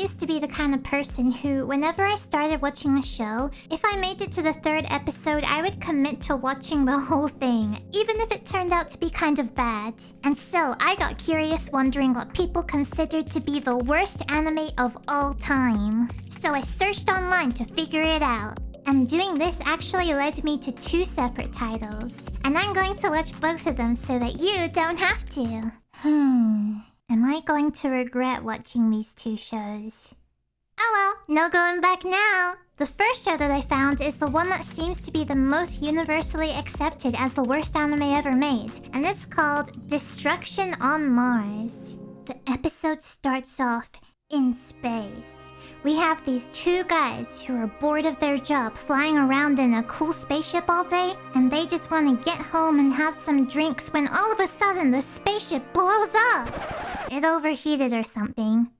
used to be the kind of person who, whenever I started watching a show, if I made it to the 3rd episode, I would commit to watching the whole thing, even if it turned out to be kind of bad. And so, I got curious wondering what people considered to be the worst anime of all time. So I searched online to figure it out. And doing this actually led me to 2 separate titles. And I'm going to watch both of them so that you don't have to. Am I going to regret watching these 2 shows? Oh well, no going back now. The first show that I found is the one that seems to be the most universally accepted as the worst anime ever made. And it's called Destruction on Mars. The episode starts off in space. We have these 2 guys who are bored of their job flying around in a cool spaceship all day, and they just want to get home and have some drinks when all of a sudden the spaceship blows up. It overheated or something.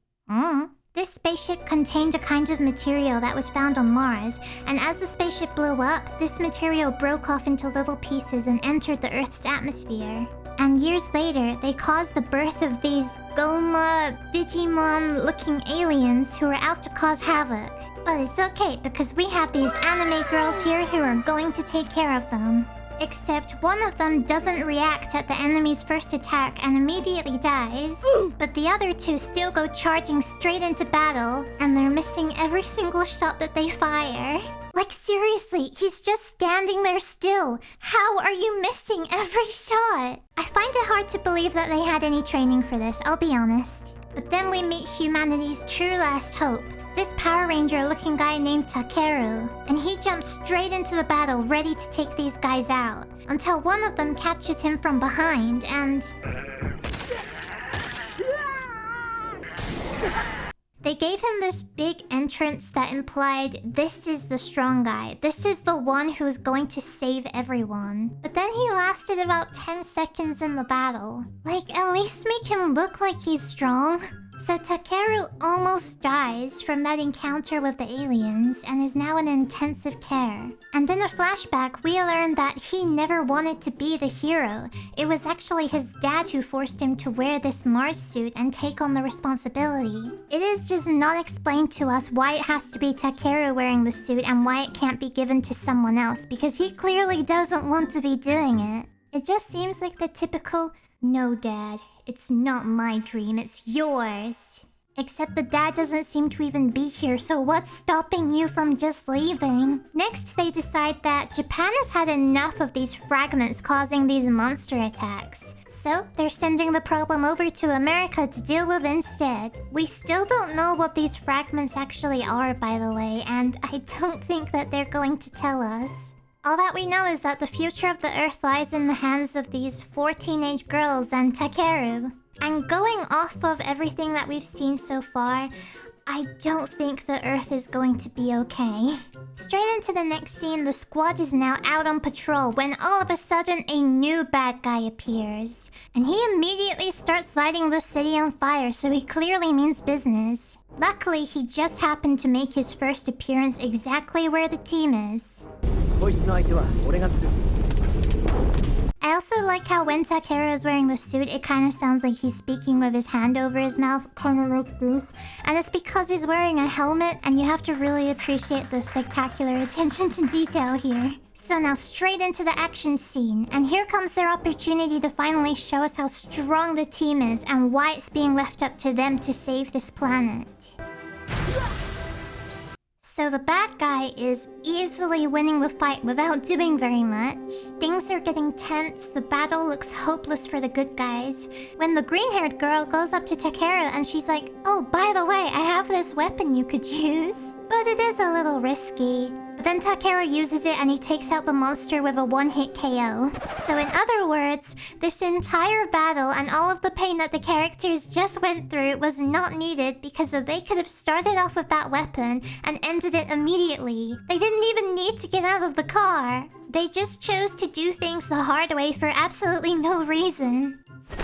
This spaceship contained a kind of material that was found on Mars, and as the spaceship blew up, this material broke off into little pieces and entered the Earth's atmosphere. And years later, they caused the birth of these Goma, Digimon-looking aliens who are out to cause havoc. But it's okay, because we have these anime girls here who are going to take care of them. Except one of them doesn't react at the enemy's first attack and immediately dies. But the other 2 still go charging straight into battle, and they're missing every single shot that they fire. Like seriously, he's just standing there still. How are you missing every shot? I find it hard to believe that they had any training for this, I'll be honest. But then we meet humanity's true last hope. This Power Ranger looking guy named Takeru. And he jumps straight into the battle ready to take these guys out. Until one of them catches him from behind and... They gave him this big entrance that implied this is the strong guy. This is the one who is going to save everyone. But then he lasted about 10 seconds in the battle. Like, at least make him look like he's strong. So Takeru almost dies from that encounter with the aliens and is now in intensive care. And in a flashback, we learn that he never wanted to be the hero. It was actually his dad who forced him to wear this Mars suit and take on the responsibility. It is just not explained to us why it has to be Takeru wearing the suit and why it can't be given to someone else, because he clearly doesn't want to be doing it. It just seems like the typical, "No, Dad. It's not my dream, it's yours." Except the dad doesn't seem to even be here, so what's stopping you from just leaving? Next, they decide that Japan has had enough of these fragments causing these monster attacks. So, they're sending the problem over to America to deal with instead. We still don't know what these fragments actually are, by the way, and I don't think that they're going to tell us. All that we know is that the future of the Earth lies in the hands of these 4 teenage girls and Takeru. And going off of everything that we've seen so far, I don't think the Earth is going to be okay. Straight into the next scene, the squad is now out on patrol when all of a sudden a new bad guy appears. And he immediately starts lighting the city on fire, so he clearly means business. Luckily, he just happened to make his first appearance exactly where the team is. I also like how when Takeru is wearing the suit, it kind of sounds like he's speaking with his hand over his mouth, kind of like this. And it's because he's wearing a helmet, and you have to really appreciate the spectacular attention to detail here. So now straight into the action scene, and here comes their opportunity to finally show us how strong the team is and why it's being left up to them to save this planet. So the bad guy is easily winning the fight without doing very much. Things are getting tense, the battle looks hopeless for the good guys. When the green-haired girl goes up to Takeru and she's like, "Oh, by the way, I have this weapon you could use." But it is a little risky. But then Takeru uses it and he takes out the monster with a one-hit KO. So in other words, this entire battle and all of the pain that the characters just went through was not needed because they could have started off with that weapon and ended it immediately. They didn't even need to get out of the car. They just chose to do things the hard way for absolutely no reason.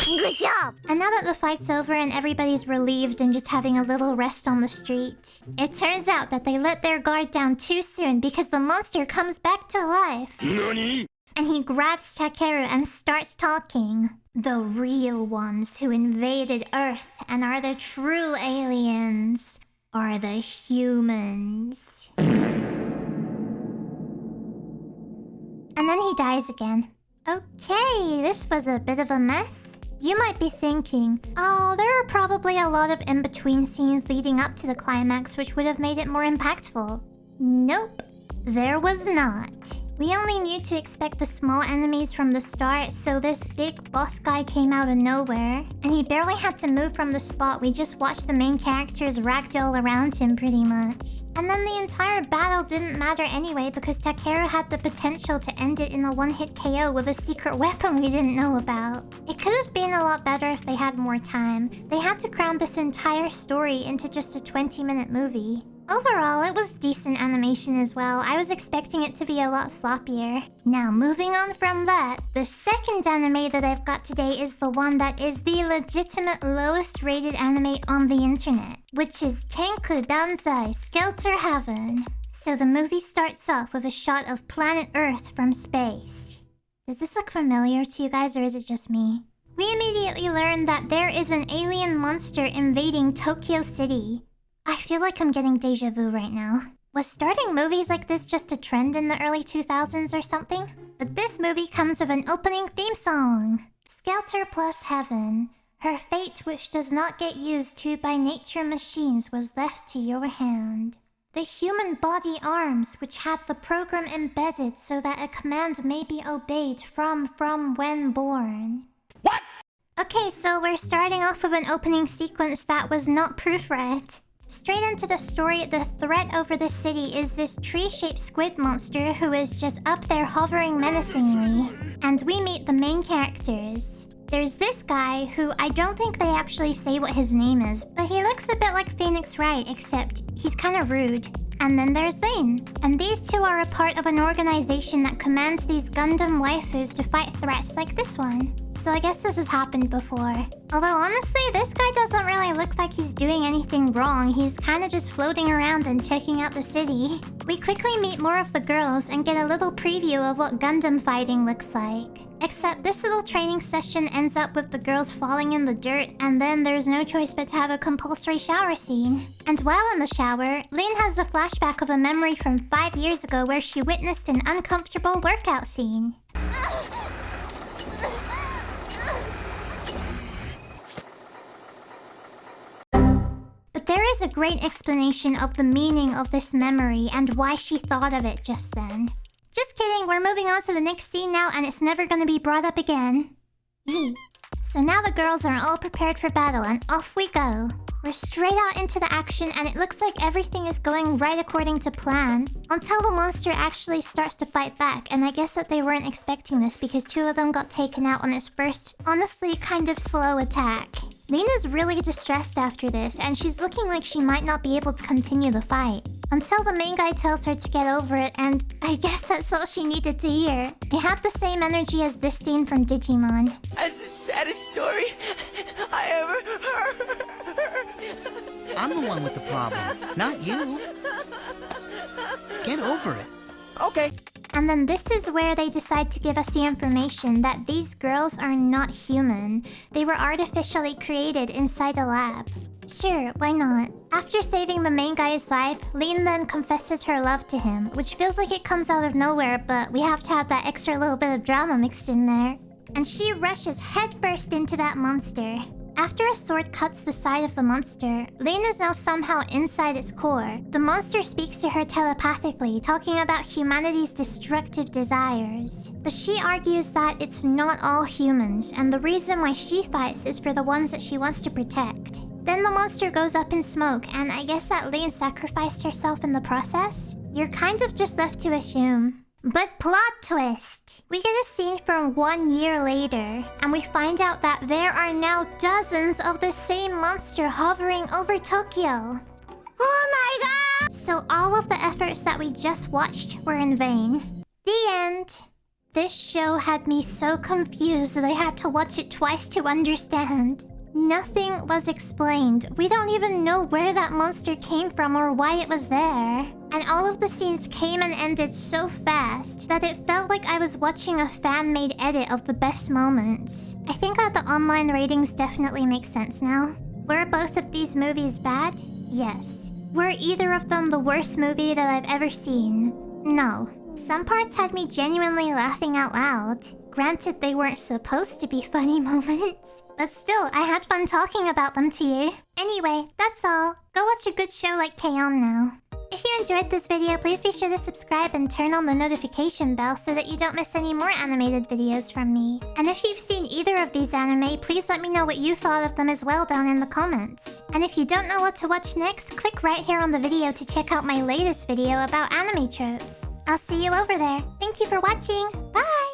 Good job! And now that the fight's over and everybody's relieved and just having a little rest on the street, it turns out that they let their guard down too soon because the monster comes back to life. NANI? And he grabs Takeru and starts talking. The real ones who invaded Earth and are the true aliens are the humans. And then he dies again. Okay, this was a bit of a mess. You might be thinking, oh, there are probably a lot of in-between scenes leading up to the climax which would have made it more impactful. Nope, there was not. We only knew to expect the small enemies from the start, so this big boss guy came out of nowhere. And he barely had to move from the spot, we just watched the main characters ragdoll around him pretty much. And then the entire battle didn't matter anyway because Takeru had the potential to end it in a one-hit KO with a secret weapon we didn't know about. It could have been a lot better if they had more time. They had to cram this entire story into just a 20-minute movie. Overall, it was decent animation as well. I was expecting it to be a lot sloppier. Now, moving on from that, the second anime that I've got today is the one that is the legitimate lowest rated anime on the internet, which is Tenku Danzai Skelter Heaven. So the movie starts off with a shot of planet Earth from space. Does this look familiar to you guys, or is it just me? We immediately learn that there is an alien monster invading Tokyo City. I feel like I'm getting deja vu right now. Was starting movies like this just a trend in the early 2000s or something? But this movie comes with an opening theme song. Skelter plus Heaven. Her fate which does not get used to by nature machines was left to your hand. The human body arms which had the program embedded so that a command may be obeyed from when born. What? Okay, so we're starting off with an opening sequence that was not proofread. Straight into the story, the threat over the city is this tree-shaped squid monster who is just up there hovering menacingly. And we meet the main characters. There's this guy who I don't think they actually say what his name is, but he looks a bit like Phoenix Wright, except he's kind of rude. And then there's Lane. And these two are a part of an organization that commands these Gundam waifus to fight threats like this one. So I guess this has happened before. Although honestly, this guy doesn't really look like he's doing anything wrong. He's kind of just floating around and checking out the city. We quickly meet more of the girls and get a little preview of what Gundam fighting looks like. Except this little training session ends up with the girls falling in the dirt, and then there's no choice but to have a compulsory shower scene. And while in the shower, Lane has a flashback of a memory from 5 years ago where she witnessed an uncomfortable workout scene. But there is a great explanation of the meaning of this memory and why she thought of it just then. Just kidding, we're moving on to the next scene now and it's never gonna be brought up again. So now the girls are all prepared for battle and off we go. We're straight out into the action and it looks like everything is going right according to plan. Until the monster actually starts to fight back, and I guess that they weren't expecting this because 2 of them got taken out on its first, honestly kind of slow attack. Lena's really distressed after this and she's looking like she might not be able to continue the fight. Until the main guy tells her to get over it, and I guess that's all she needed to hear. It had the same energy as this scene from Digimon. That's the saddest story I ever heard. I'm the one with the problem, not you. Get over it. Okay. And then this is where they decide to give us the information that these girls are not human. They were artificially created inside a lab. Sure, why not? After saving the main guy's life, Lin then confesses her love to him, which feels like it comes out of nowhere, but we have to have that extra little bit of drama mixed in there. And she rushes headfirst into that monster. After a sword cuts the side of the monster, Lin is now somehow inside its core. The monster speaks to her telepathically, talking about humanity's destructive desires. But she argues that it's not all humans, and the reason why she fights is for the ones that she wants to protect. Then the monster goes up in smoke, and I guess that Lane sacrificed herself in the process? You're kind of just left to assume. But plot twist! We get a scene from 1 year later, and we find out that there are now dozens of the same monster hovering over Tokyo. Oh my god! So all of the efforts that we just watched were in vain. The end. This show had me so confused that I had to watch it twice to understand. Nothing was explained. We don't even know where that monster came from or why it was there. And all of the scenes came and ended so fast that it felt like I was watching a fan-made edit of the best moments. I think that the online ratings definitely make sense now. Were both of these movies bad? Yes. Were either of them the worst movie that I've ever seen? No. Some parts had me genuinely laughing out loud. Granted, they weren't supposed to be funny moments. But still, I had fun talking about them to you. Anyway, that's all. Go watch a good show like K-On! Now. If you enjoyed this video, please be sure to subscribe and turn on the notification bell so that you don't miss any more animated videos from me. And if you've seen either of these anime, please let me know what you thought of them as well down in the comments. And if you don't know what to watch next, click right here on the video to check out my latest video about anime tropes. I'll see you over there. Thank you for watching. Bye!